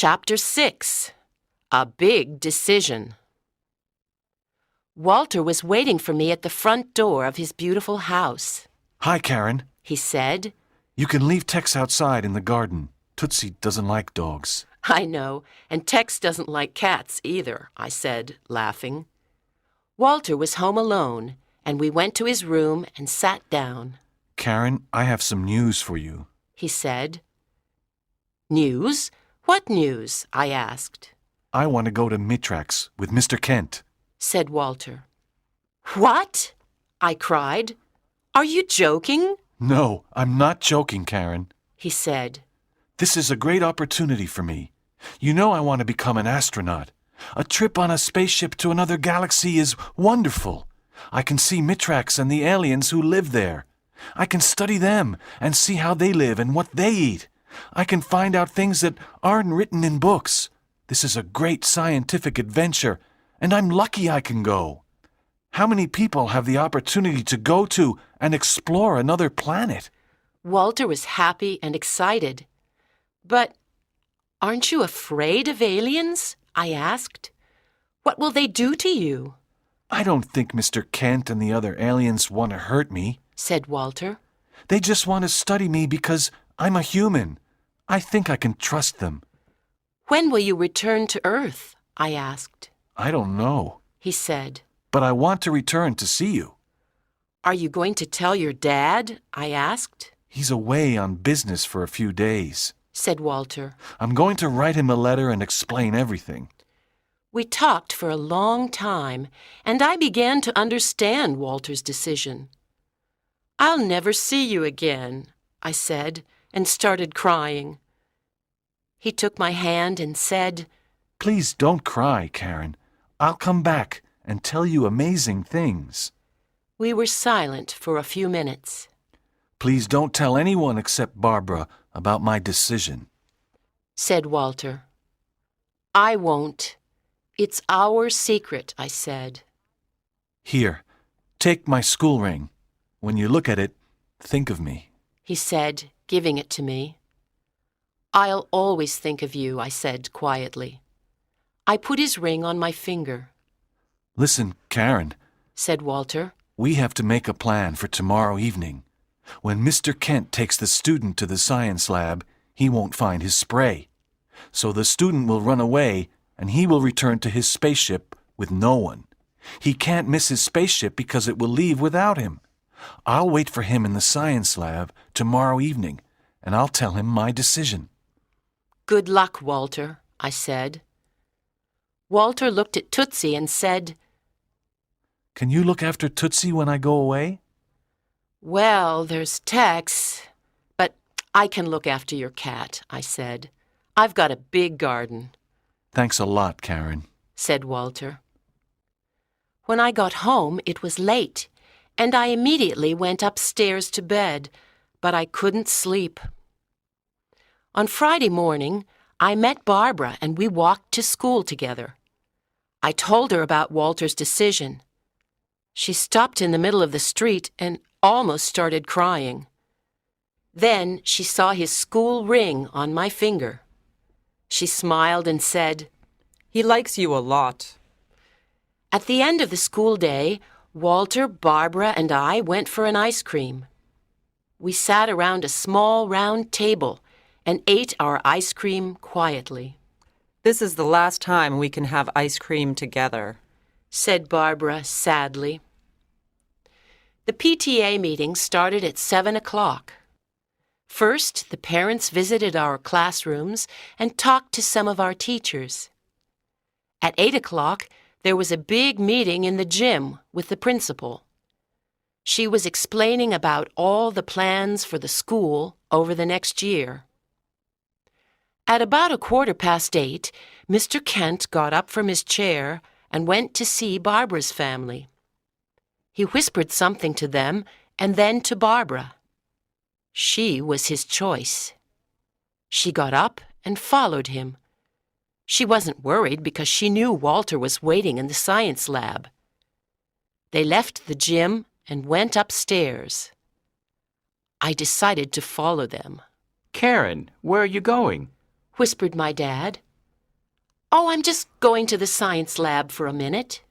Chapter 6. A Big Decision. Walter was waiting for me at the front door of his beautiful house. "Hi, Karen," he said. "You can leave Tex outside in the garden. Tootsie doesn't like dogs." I know, and Tex doesn't like cats either, I said, laughing. Walter was home alone, and we went to his room and sat down. "Karen, I have some news for you," he said. News? What news? I asked. "I want to go to Mitrax with Mr. Kent," said Walter. What? I cried. Are you joking? "No, I'm not joking, Karen," he said. "This is a great opportunity for me. You know I want to become an astronaut. A trip on a spaceship to another galaxy is wonderful. I can see Mitrax and the aliens who live there. I can study them and see how they live and what they eat. I can find out things that aren't written in books. This is a great scientific adventure, and I'm lucky I can go. How many people have the opportunity to go to and explore another planet?" Walter was happy and excited. But aren't you afraid of aliens? I asked. What will they do to you? "I don't think Mr. Kent and the other aliens want to hurt me," said Walter. "They just want to study me because I'm a human. I think I can trust them." When will you return to Earth? I asked. "I don't know," he said. "but I want to return to see you." Are you going to tell your dad? I asked. "He's away on business for a few days," said Walter. "I'm going to write him a letter and explain everything." We talked for a long time, and I began to understand Walter's decision. I'll never see you again, I said, and started crying. He took my hand and said, "Please don't cry, Karen. I'll come back and tell you amazing things." We were silent for a few minutes. "Please don't tell anyone except Barbara about my decision," said Walter. I won't. It's our secret, I said. "Here, take my school ring. When you look at it, think of me," he said, giving it to me. I'll always think of you, I said quietly. I put his ring on my finger. "Listen, Karen," said Walter. "we have to make a plan for tomorrow evening. When Mr. Kent takes the student to the science lab, he won't find his spray. So the student will run away, and he will return to his spaceship with no one. He can't miss his spaceship because it will leave without him. I'll wait for him in the science lab tomorrow evening, and I'll tell him my decision." Good luck, Walter, I said. Walter looked at Tootsie and said, "Can you look after Tootsie when I go away?" Well, there's Tex, but I can look after your cat, I said. I've got a big garden. "Thanks a lot, Karen," said Walter. When I got home, it was late, and I immediately went upstairs to bed, but I couldn't sleep. On Friday morning, I met Barbara and we walked to school together. I told her about Walter's decision. She stopped in the middle of the street and almost started crying. Then she saw his school ring on my finger. She smiled and said, "He likes you a lot." At the end of the school day, Walter, Barbara, and I went for an ice cream. We sat around a small round table and ate our ice cream quietly. "This is the last time we can have ice cream together," said Barbara sadly. The PTA meeting started at 7 o'clock. First, the parents visited our classrooms and talked to some of our teachers. At 8 o'clock, there was a big meeting in the gym with the principal. She was explaining about all the plans for the school over the next year. At about 8:15, Mr. Kent got up from his chair and went to see Barbara's family. He whispered something to them and then to Barbara. She was his choice. She got up and followed him. She wasn't worried because she knew Walter was waiting in the science lab. They left the gym and went upstairs. I decided to follow them. "Karen, where are you going?" Whispered my dad. Oh, I'm just going to the science lab for a minute.